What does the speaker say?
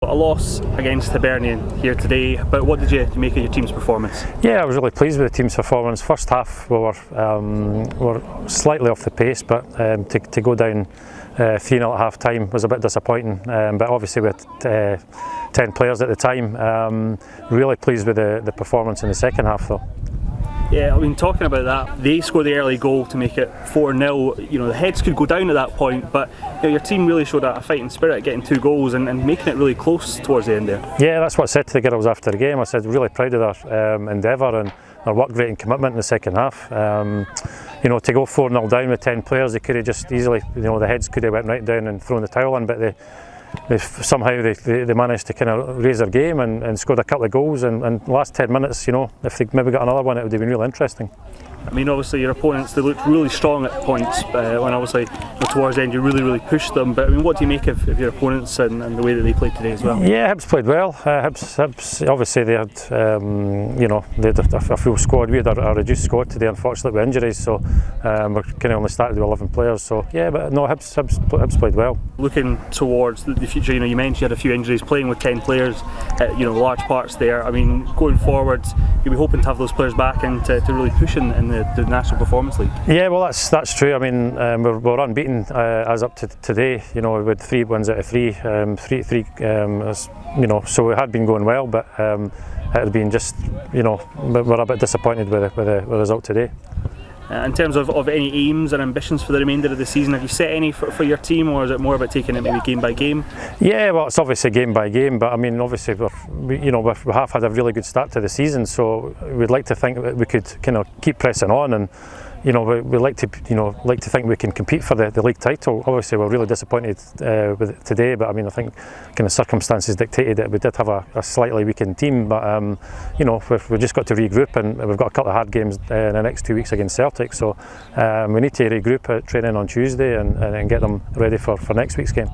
A loss against Hibernian here today, but what did you make of your team's performance? Yeah, I was really pleased with the team's performance. First half we were slightly off the pace, but to go down 3-0 at half time was a bit disappointing, but obviously with 10 players at the time, really pleased with the performance in the second half though. Yeah, I mean, talking about that, they scored the early goal to make it 4-0. You know, the heads could go down at that point, but you know, your team really showed a fighting spirit, getting 2 goals and making it really close towards the end there. Yeah, that's what I said to the girls after the game. I said really proud of their endeavour and their work rate and commitment in the second half. You know, to go 4-0 down with 10 players, they could have just easily, you know, the heads could have went right down and thrown the towel in, but they managed to kind of raise their game and scored a couple of goals, and last 10 minutes, you know, if they maybe got another one, it would have been really interesting. I mean, obviously your opponents, they looked really strong at points when obviously towards the end you really pushed them, but I mean, what do you make of your opponents and the way that they played today as well? Yeah, Hibs played well. Hibs obviously they had you know, they had a full squad. We had a reduced squad today, unfortunately, with injuries, so we're kind of only started with 11 players, so yeah, but no, Hibs played well. Looking towards the future, you know, you mentioned you had a few injuries, playing with 10 players, you know, large parts there. I mean, going forward, you'll be hoping to have those players back and to really push in the National Performance League. Yeah, well, that's true. I mean, we're unbeaten as up to today. You know, with 3 wins out of 3, you know, so we had been going well, but it had been just, you know, we're a bit disappointed with the result today. In terms of any aims and ambitions for the remainder of the season, have you set any for your team, or is it more about taking it maybe game by game? Yeah, well, it's obviously game by game, but I mean, obviously we have had a really good start to the season, so we'd like to think that we could kind of keep pressing on, and you know, we like to think we can compete for the league title. Obviously, we're really disappointed with it today, but I mean, I think kind of circumstances dictated that we did have a slightly weakened team. But you know, we've just got to regroup, and we've got a couple of hard games in the next 2 weeks against Celtic. So we need to regroup at training on Tuesday and get them ready for next week's game.